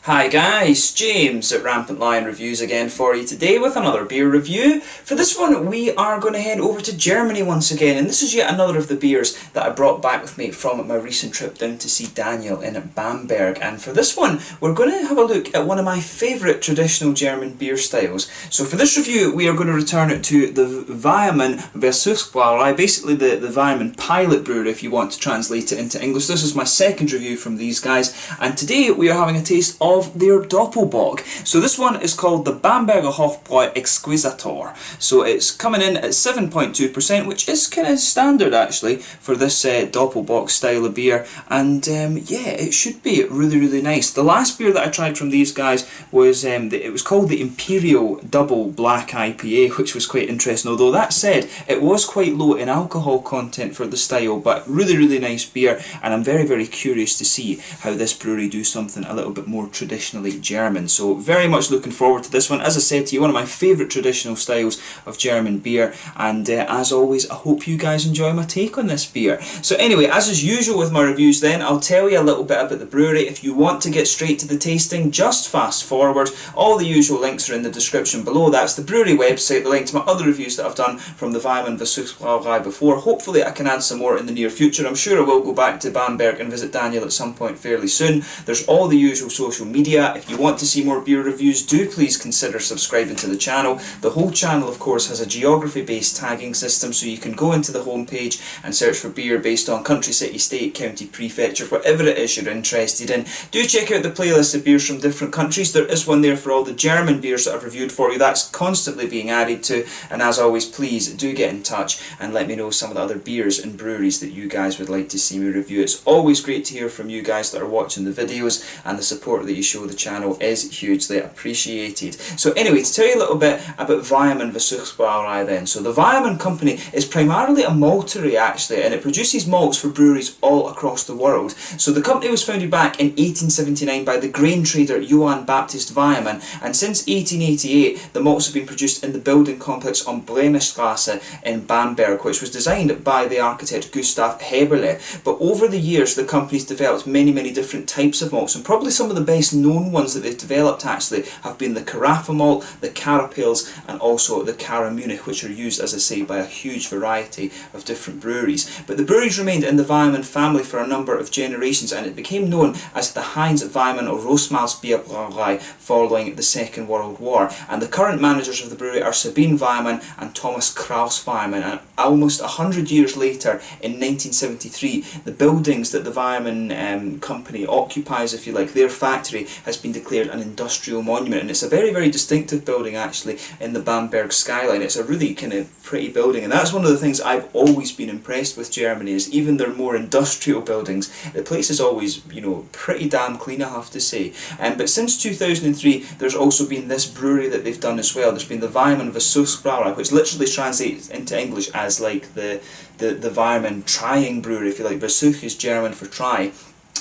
Hi guys, James at RampantLionReviews again for you today with another beer review. For this one we are going to head over to Germany once again, and this is yet another of the beers that I brought back with me from my recent trip down to see Daniel in Bamberg. And for this one we're going to have a look at one of my favourite traditional German beer styles. So for this review we are going to return to the Weyermann Versuchsbrauerei, basically the Weyermann pilot brewery if you want to translate it into English. This is my second review from these guys, and today we are having a taste of their Doppelbock. So this one is called the Bamberger Hofbräu Exquisator. So it's coming in at 7.2%, which is kind of standard actually for this Doppelbock style of beer, and yeah, it should be really nice. The last beer that I tried from these guys was it was called the Imperial Double Black IPA, which was quite interesting, although that said it was quite low in alcohol content for the style, but really nice beer, and I'm very curious to see how this brewery do something a little bit more traditionally German. So very much looking forward to this one. As I said to you, one of my favourite traditional styles of German beer, and as always I hope you guys enjoy my take on this beer. So anyway, as is usual with my reviews then, I'll tell you a little bit about the brewery. If you want to get straight to the tasting, just fast forward. All the usual links are in the description below. That's the brewery website, the link to my other reviews that I've done from the Weyermann Versuchsbrauerei before. Hopefully I can add some more in the near future. I'm sure I will go back to Bamberg and visit Daniel at some point fairly soon. There's all the usual social media. If you want to see more beer reviews, do please consider subscribing to the channel. The whole channel of course has a geography based tagging system, so you can go into the home page and search for beer based on country, city, state, county, prefecture, whatever it is you're interested in. Do check out the playlist of beers from different countries. There is one there for all the German beers that I've reviewed for you. That's constantly being added to, and as always please do get in touch and let me know some of the other beers and breweries that you guys would like to see me review. It's always great to hear from you guys that are watching the videos, and the support that you show the channel is hugely appreciated. So anyway, to tell you a little bit about Weyermann Versuchsbrauerei then. So the Weyermann company is primarily a maltery actually, and it produces malts for breweries all across the world. So the company was founded back in 1879 by the grain trader Johann Baptist Weyermann, and since 1888 the malts have been produced in the building complex on Bremerstrasse in Bamberg, which was designed by the architect Gustav Heberle. But over the years the company's developed many different types of malts, and probably some of the best known ones that they've developed actually have been the Carafa malt, the Carapils, and also the Cara Munich, which are used, as I say, by a huge variety of different breweries. But the breweries remained in the Weyermann family for a number of generations, and it became known as the Heinz Weyermann Rostmalzbierbrauerei following the Second World War. And the current managers of the brewery are Sabine Weyermann and Thomas Kraus Weyermann. And almost 100 years later, in 1973, the buildings that the Weyermann company occupies, if you like, their factory, has been declared an industrial monument, and it's a very distinctive building actually in the Bamberg skyline. It's a really kind of pretty building, and that's one of the things I've always been impressed with Germany, is even their more industrial buildings, the place is always, you know, pretty damn clean, I have to say. But since 2003 there's also been this brewery that they've done as well. There's been the Weyermann Versuchsbrauerei, which literally translates into English as like the Weyermann trying brewery, if you like. Versuch is German for try.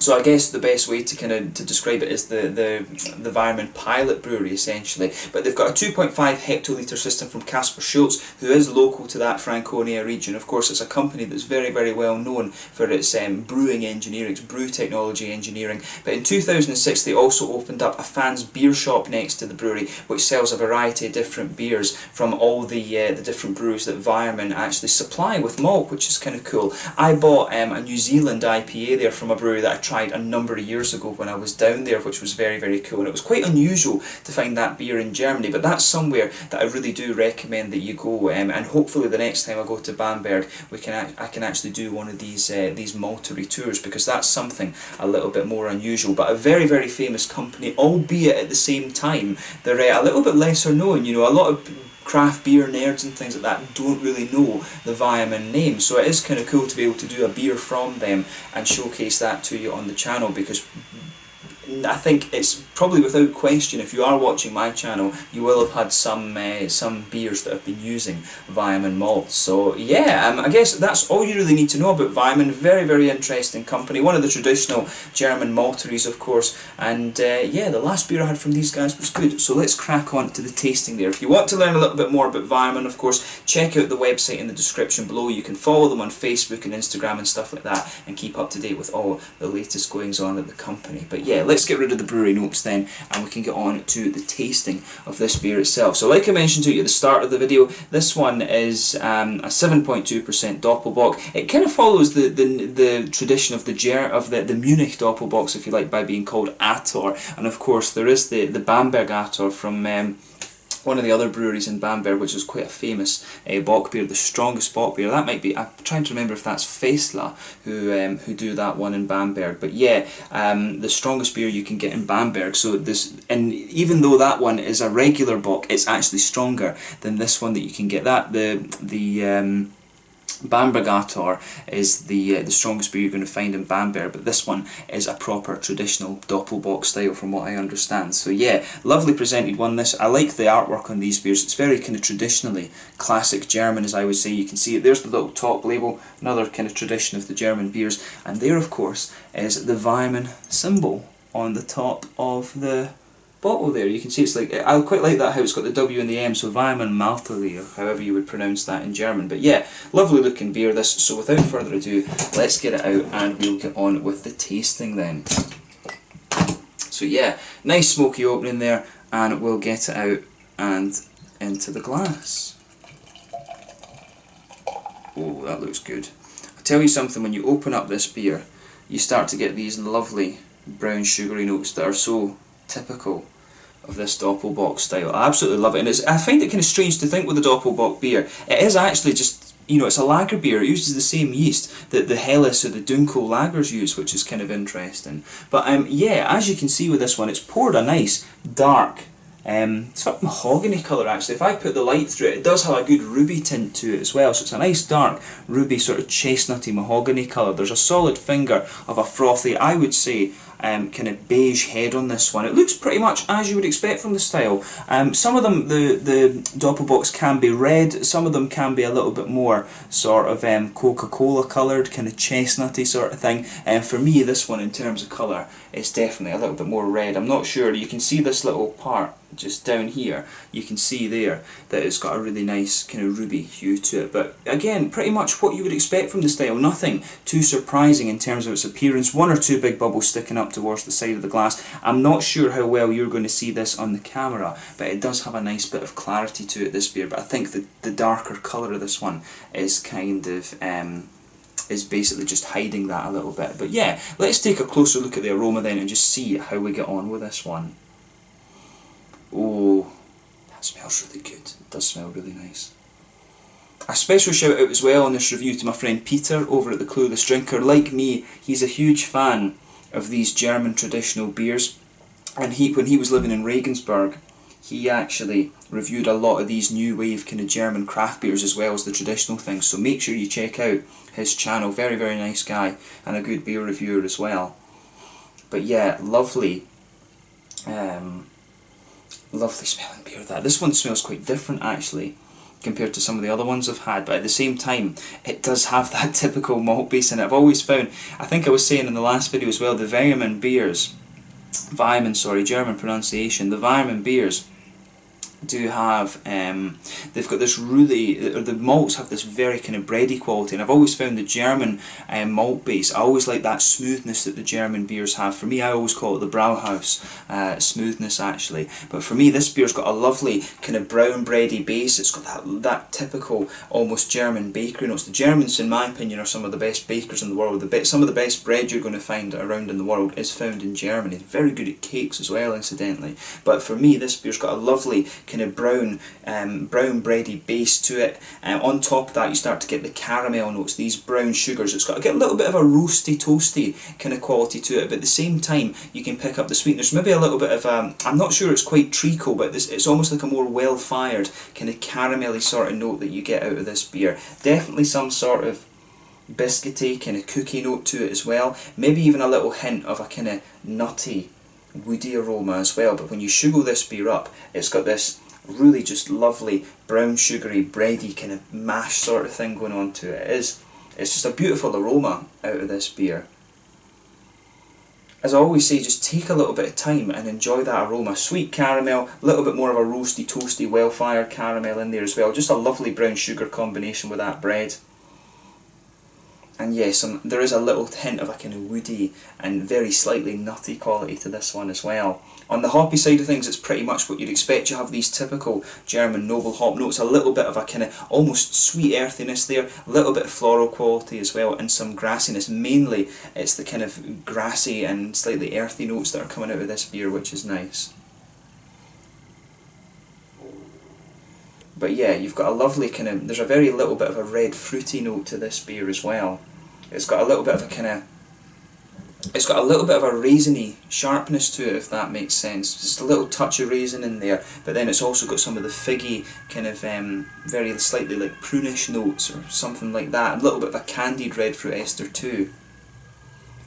So I guess the best way to describe it is the Weyermann pilot brewery essentially. But they've got a 2.5 hectoliter system from Kasper Schultz, who is local to that Franconia region. Of course, it's a company that's very well known for its brewing engineering, its brew technology engineering. But in 2006 they also opened up a fans beer shop next to the brewery, which sells a variety of different beers from all the different breweries that Weyermann actually supply with malt, which is kind of cool. I bought a New Zealand IPA there from a brewery that I tried a number of years ago when I was down there, which was very cool, and it was quite unusual to find that beer in Germany. But that's somewhere that I really do recommend that you go, and hopefully the next time I go to Bamberg I can actually do one of these maltery tours, because that's something a little bit more unusual. But a very famous company, albeit at the same time they're a little bit lesser known. You know, a lot of craft beer nerds and things like that don't really know the Weyermann name, so it is kind of cool to be able to do a beer from them and showcase that to you on the channel, because I think it's probably without question, if you are watching my channel, you will have had some beers that have been using Weyermann malts. So yeah, I guess that's all you really need to know about Weyermann. Very interesting company, one of the traditional German malteries of course, and yeah, the last beer I had from these guys was good. So let's crack on to the tasting there. If you want to learn a little bit more about Weyermann, of course, check out the website in the description below. You can follow them on Facebook and Instagram and stuff like that, and keep up to date with all the latest goings on at the company. But yeah, let's get rid of the brewery notes then, and we can get on to the tasting of this beer itself. So like I mentioned to you at the start of the video, this one is a 7.2% Doppelbock. It kind of follows the tradition of the Munich Doppelbocks, if you like, by being called Ator. And of course there is the Bamberg Ator from one of the other breweries in Bamberg, which is quite a famous bock beer, the strongest bock beer. That might be, I'm trying to remember if that's Faisler who do that one in Bamberg. But yeah, the strongest beer you can get in Bamberg. So this, and even though that one is a regular bock, it's actually stronger than this one that you can get. That the Bamberg Ator is the strongest beer you're going to find in Bamberg, but this one is a proper traditional Doppelbock style from what I understand. So yeah, lovely presented one this. I like the artwork on these beers. It's very kind of traditionally classic German, as I would say. You can see it, there's the little top label, another kind of tradition of the German beers, and there of course is the Weyermann symbol on the top of the bottle there. You can see it's like, I quite like that how it's got the W and the M, so Weyermann Malteli, or however you would pronounce that in German. But yeah, lovely looking beer this. So without further ado, let's get it out and we'll get on with the tasting then. So yeah, nice smoky opening there, and we'll get it out and into the glass. Oh, that looks good. I'll tell you something, when you open up this beer, you start to get these lovely brown sugary notes that are so typical of this Doppelbock style. I absolutely love it, and I find it kind of strange to think with the Doppelbock beer, it is actually just, you know, it's a lager beer. It uses the same yeast that the Helles or the Dunkel lagers use, which is kind of interesting. But yeah, as you can see with this one, it's poured a nice dark sort of mahogany colour actually. If I put the light through it, it does have a good ruby tint to it as well, so it's a nice dark ruby sort of chestnutty mahogany colour. There's a solid finger of a frothy, I would say, kind of beige head on this one. It looks pretty much as you would expect from the style. Some of them, the Doppelbocks can be red, some of them can be a little bit more sort of Coca-Cola coloured, kind of chestnutty sort of thing. And for me, this one in terms of colour is definitely a little bit more red. I'm not sure, you can see this little part just down here, you can see there that it's got a really nice kind of ruby hue to it. But again, pretty much what you would expect from the style, nothing too surprising in terms of its appearance. One or two big bubbles sticking up towards the side of the glass. I'm not sure how well you're going to see this on the camera, but it does have a nice bit of clarity to it, this beer. But I think the darker colour of this one is kind of is basically just hiding that a little bit. But yeah, let's take a closer look at the aroma then and just see how we get on with this one. Oh, that smells really good. It does smell really nice. A special shout out as well on this review to my friend Peter over at the Clueless Drinker. Like me, he's a huge fan of these German traditional beers, and when he was living in Regensburg, he actually reviewed a lot of these new wave kind of German craft beers as well as the traditional things, so make sure you check out his channel. Very, very nice guy, and a good beer reviewer as well. But yeah, lovely lovely smelling beer that. This one smells quite different actually compared to some of the other ones I've had, but at the same time it does have that typical malt base in it. I've always found, I think I was saying in the last video as well, the Weyermann beers, German pronunciation, the Weyermann beers do have, they've got this really, the malts have this very kind of bready quality, and I've always found the German malt base, I always like that smoothness that the German beers have. For me, I always call it the Brauhaus smoothness actually, but for me this beer's got a lovely kind of brown bready base. It's got that typical almost German bakery notes. The Germans, in my opinion, are some of the best bakers in the world. Some of the best bread you're going to find around in the world is found in Germany. Very good at cakes as well, incidentally. But for me, this beer's got a lovely kind of brown bready base to it. On top of that, you start to get the caramel notes, these brown sugars. It's got to get a little bit of a roasty, toasty kind of quality to it, but at the same time you can pick up the sweetness. Maybe a little bit of I'm not sure it's quite treacle, but it's almost like a more well-fired kind of caramelly sort of note that you get out of this beer. Definitely some sort of biscuity kind of cookie note to it as well. Maybe even a little hint of a kind of nutty, woody aroma as well. But when you sugar this beer up, it's got this really just lovely brown sugary bready kind of mash sort of thing going on to it. It's just a beautiful aroma out of this beer. As I always say, just take a little bit of time and enjoy that aroma. Sweet caramel, a little bit more of a roasty, toasty, well-fired caramel in there as well. Just a lovely brown sugar combination with that bread. And yes, there is a little hint of a kind of woody and very slightly nutty quality to this one as well. On the hoppy side of things, it's pretty much what you'd expect. You have these typical German noble hop notes, a little bit of a kind of almost sweet earthiness there, a little bit of floral quality as well, and some grassiness. Mainly, it's the kind of grassy and slightly earthy notes that are coming out of this beer, which is nice. But yeah, you've got a lovely kind of, there's a very little bit of a red fruity note to this beer as well. It's got a little bit of a kind of, it's got a little bit of a raisiny sharpness to it, if that makes sense. Just a little touch of raisin in there, but then it's also got some of the figgy kind of very slightly like prunish notes or something like that. A little bit of a candied red fruit ester too.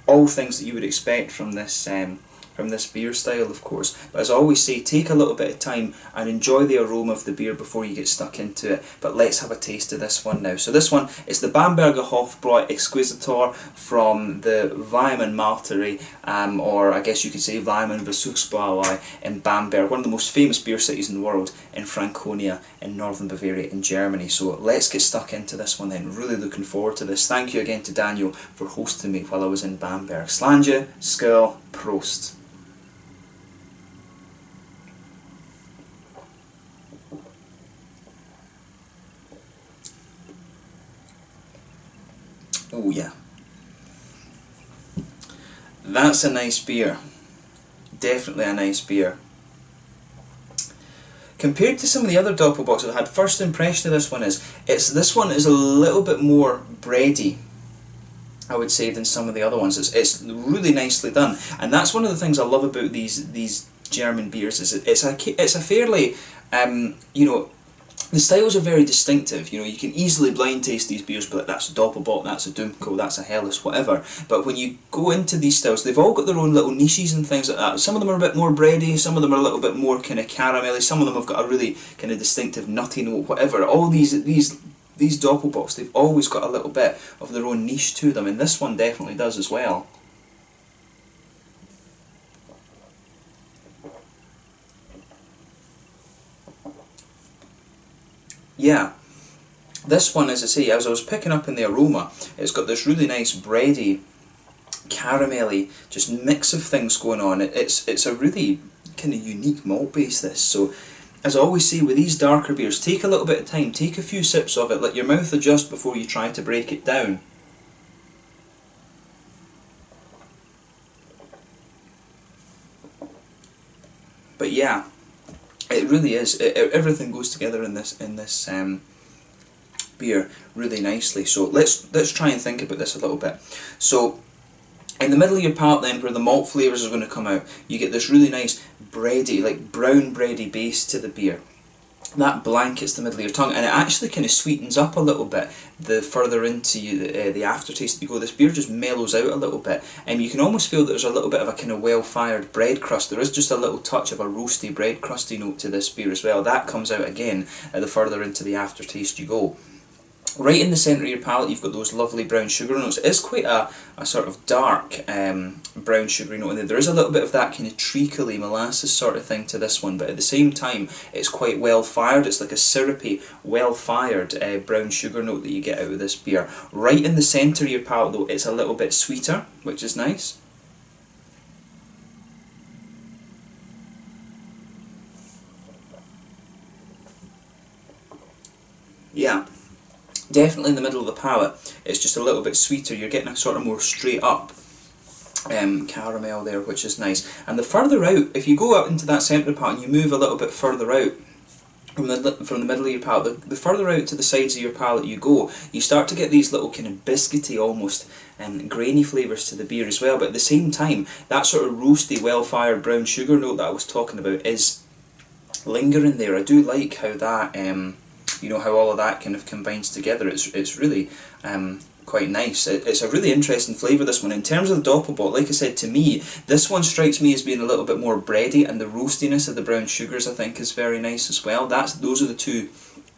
All things that you would expect from this beer style, of course. But as I always say, take a little bit of time and enjoy the aroma of the beer before you get stuck into it. But let's have a taste of this one now. So this one is the Bamberger Hofbräu Exquisator from the Weyermann Maltery, or I guess you could say Weyermann Versuchsbrauerei in Bamberg, one of the most famous beer cities in the world, in Franconia in northern Bavaria in Germany. So let's get stuck into this one then. Really looking forward to this. Thank you again to Daniel for hosting me while I was in Bamberg. Slanje, Skål, Prost. Oh yeah, that's a nice beer, definitely a nice beer. Compared to some of the other Doppelbocks I've had, first impression of this one is, this one is a little bit more bready, I would say, than some of the other ones. It's really nicely done, and that's one of the things I love about these German beers, is it's a fairly, you know, the styles are very distinctive. You know, you can easily blind taste these beers, but that's a Doppelbock, that's a Dummkopf, that's a Helles, whatever. But when you go into these styles, they've all got their own little niches and things like that. Some of them are a bit more bready, some of them are a little bit more kind of caramelly, some of them have got a really kind of distinctive nutty note, whatever. All these Doppelbocks, they've always got a little bit of their own niche to them, and this one definitely does as well. Yeah, this one, as I say, as I was picking up in the aroma, it's got this really nice bready, caramelly, just mix of things going on. It's a really kind of unique malt base, this. So, as I always say with these darker beers, take a little bit of time, take a few sips of it, let your mouth adjust before you try to break it down. But yeah, it really is. Everything goes together in this beer really nicely. So let's try and think about this a little bit. So in the middle of your palate, then, where the malt flavours are going to come out, you get this really nice bready, like brown bready base to the beer. That blankets the middle of your tongue, and it actually kind of sweetens up a little bit the further into the aftertaste that you go. This beer just mellows out a little bit, and you can almost feel that there's a little bit of a kind of well-fired bread crust. There is just a little touch of a roasty bread crusty note to this beer as well. That comes out again the further into the aftertaste you go. Right in the centre of your palate, you've got those lovely brown sugar notes. It is quite a sort of dark brown sugary note in there. There is a little bit of that kind of treacly molasses sort of thing to this one, but at the same time, it's quite well fired. It's like a syrupy, well fired brown sugar note that you get out of this beer. Right in the centre of your palate, though, it's a little bit sweeter, which is nice. Yeah. Definitely in the middle of the palate, it's just a little bit sweeter. You're getting a sort of more straight up caramel there, which is nice. And the further out, if you go out into that centre of the palate and you move a little bit further out from the middle of your palate, the further out to the sides of your palate you go, you start to get these little kind of biscuity, almost grainy flavours to the beer as well. But at the same time, that sort of roasty, well-fired brown sugar note that I was talking about is lingering there. I do like how that you know, how all of that kind of combines together. It's really quite nice. It's a really interesting flavour, this one. In terms of the Doppelbock, like I said, to me, this one strikes me as being a little bit more bready, and the roastiness of the brown sugars, I think, is very nice as well. Those are the two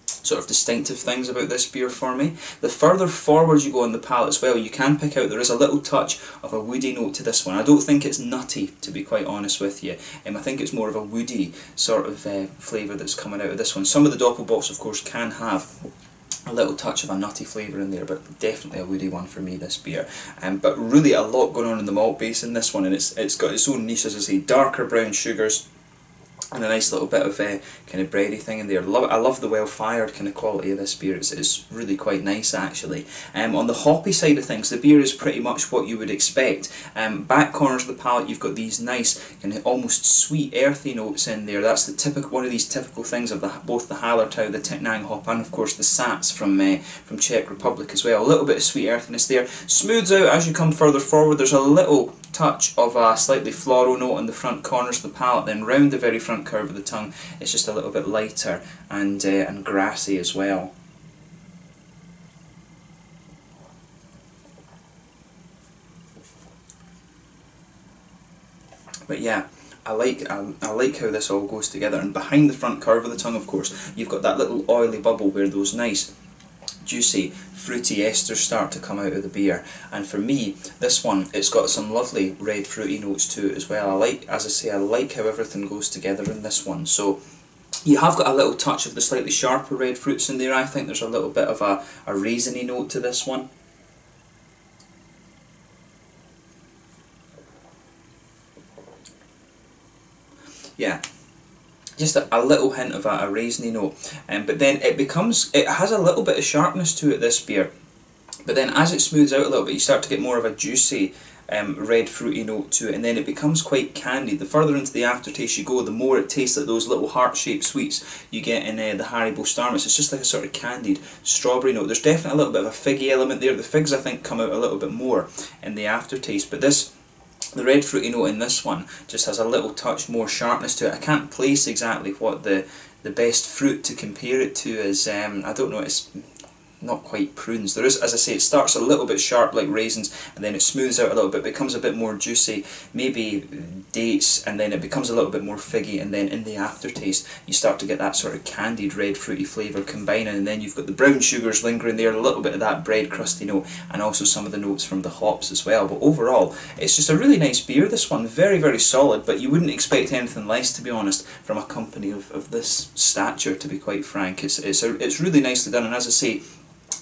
sort of distinctive things about this beer for me. The further forward you go on the palate as well, you can pick out there is a little touch of a woody note to this one. I don't think it's nutty, to be quite honest with you. I think it's more of a woody sort of flavour that's coming out of this one. Some of the Doppelbocks, of course, can have a little touch of a nutty flavour in there, but definitely a woody one for me, this beer. But really a lot going on in the malt base in this one, and it's got its own niche, as I say, darker brown sugars, and a nice little bit of kind of bready thing in there. I love the well-fired kind of quality of this beer. It's really quite nice, actually. On the hoppy side of things, the beer is pretty much what you would expect. Back corners of the palate, you've got these nice kind of almost sweet, earthy notes in there. That's the one of these typical things of both the Hallertau, the Tecknang hop, and of course the Sats from Czech Republic as well. A little bit of sweet earthiness there. Smooths out as you come further forward. There's a little touch of a slightly floral note on the front corners of the palate, then round the very front curve of the tongue it's just a little bit lighter and grassy as well. But yeah, I like how this all goes together, and behind the front curve of the tongue, of course, you've got that little oily bubble where those nice juicy fruity esters start to come out of the beer. And for me, this one, it's got some lovely red fruity notes to it as well. As I say, I like how everything goes together in this one. So you have got a little touch of the slightly sharper red fruits in there. I think there's a little bit of a raisiny note to this one. Yeah, just a little hint of a raisiny note, but then it has a little bit of sharpness to it, this beer, but then as it smooths out a little bit you start to get more of a juicy red fruity note to it, and then it becomes quite candied. The further into the aftertaste you go, the more it tastes like those little heart-shaped sweets you get in the Haribo Starmist. It's just like a sort of candied strawberry note. There's definitely a little bit of a figgy element there. The figs I think come out a little bit more in the aftertaste, but the red fruity note in this one just has a little touch more sharpness to it. I can't place exactly what the best fruit to compare it to is. I don't know, it's not quite prunes. There is, as I say, it starts a little bit sharp like raisins, and then it smooths out a little bit, becomes a bit more juicy, maybe dates, and then it becomes a little bit more figgy, and then in the aftertaste you start to get that sort of candied red fruity flavour combining, and then you've got the brown sugars lingering there, a little bit of that bread crusty note, and also some of the notes from the hops as well. But overall, it's just a really nice beer, this one. Very, very solid, but you wouldn't expect anything less, to be honest, from a company of this stature, to be quite frank. It's really nicely done, and as I say,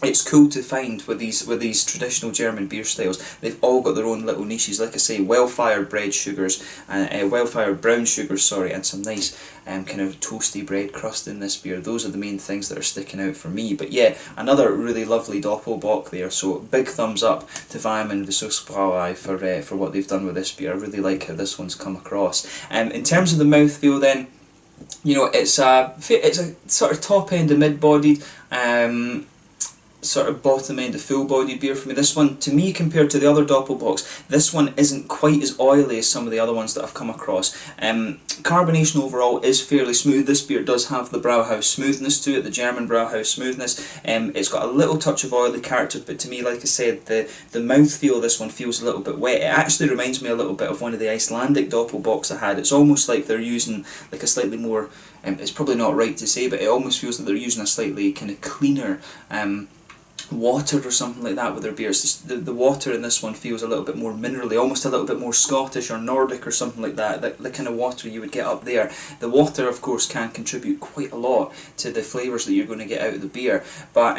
it's cool to find with these traditional German beer styles. They've all got their own little niches. Like I say, well-fired bread sugars, well-fired brown sugars, sorry, and some nice kind of toasty bread crust in this beer. Those are the main things that are sticking out for me. But yeah, another really lovely Doppelbock there. So big thumbs up to Weyermann Versuchsbrauerei for what they've done with this beer. I really like how this one's come across. In terms of the mouthfeel, then, you know, it's a sort of top end to mid-bodied. Sort of bottom end of full bodied beer for me. This one, to me, compared to the other Doppelbocks, this one isn't quite as oily as some of the other ones that I've come across. Carbonation overall is fairly smooth. This beer does have the Brauhaus smoothness to it, the German Brauhaus smoothness. It's got a little touch of oily character, but to me, like I said, the mouthfeel of this one feels a little bit wet. It actually reminds me a little bit of one of the Icelandic Doppelbocks I had. It's almost like they're using like a slightly more, it's probably not right to say, but it almost feels like they're using a slightly kind of cleaner water or something like that with their beers. The water in this one feels a little bit more minerally, almost a little bit more Scottish or Nordic or something like that, the kind of water you would get up there. The water, of course, can contribute quite a lot to the flavours that you're going to get out of the beer, but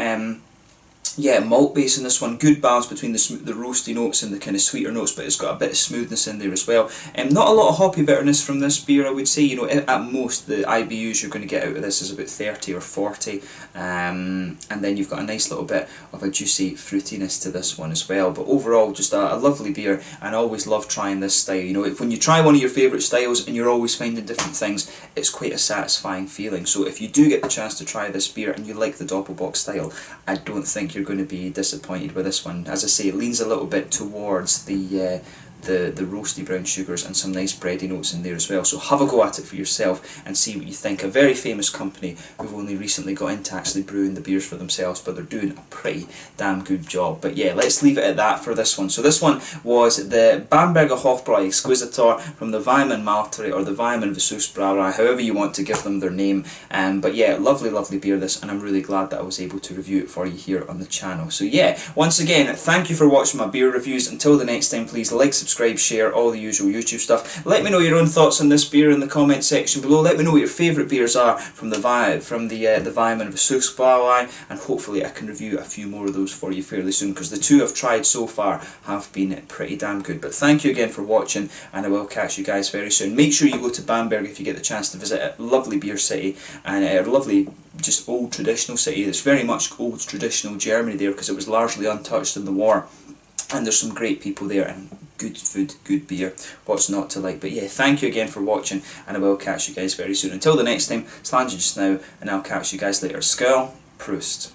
yeah, malt base in this one, good balance between the roasty notes and the kind of sweeter notes, but it's got a bit of smoothness in there as well. Not a lot of hoppy bitterness from this beer, I would say. You know, at most the IBUs you're going to get out of this is about 30 or 40, and then you've got a nice little bit of a juicy fruitiness to this one as well. But overall, just a lovely beer, and I always love trying this style. You know, when you try one of your favourite styles and you're always finding different things, it's quite a satisfying feeling. So if you do get the chance to try this beer and you like the Doppelbock style, I don't think you're going to be disappointed with this one. As I say, it leans a little bit towards the roasty brown sugars and some nice bready notes in there as well. So have a go at it for yourself and see what you think. A very famous company who've only recently got into actually brewing the beers for themselves, but they're doing a pretty damn good job. But yeah, let's leave it at that for this one. So this one was the Bamberger Hofbräu Exquisator from the Weyermann Maltery, or the Weyermann Versuchsbrauerei, however you want to give them their name. But yeah, lovely, lovely beer this, and I'm really glad that I was able to review it for you here on the channel. So yeah, once again, thank you for watching my beer reviews. Until the next time, please like, subscribe, subscribe, share, all the usual YouTube stuff. Let me know your own thoughts on this beer in the comment section below. Let me know what your favourite beers are from the Weyermann Versuchsbrauerei, and hopefully I can review a few more of those for you fairly soon, because the two I've tried so far have been pretty damn good. But thank you again for watching, and I will catch you guys very soon. Make sure you go to Bamberg if you get the chance to visit a lovely beer city, and a lovely, just old traditional city. It's very much old traditional Germany there, because it was largely untouched in the war. And there's some great people there, and good food, good beer, what's not to like. But yeah, thank you again for watching, and I will catch you guys very soon. Until the next time, slange just now, and I'll catch you guys later. Skål, Prost.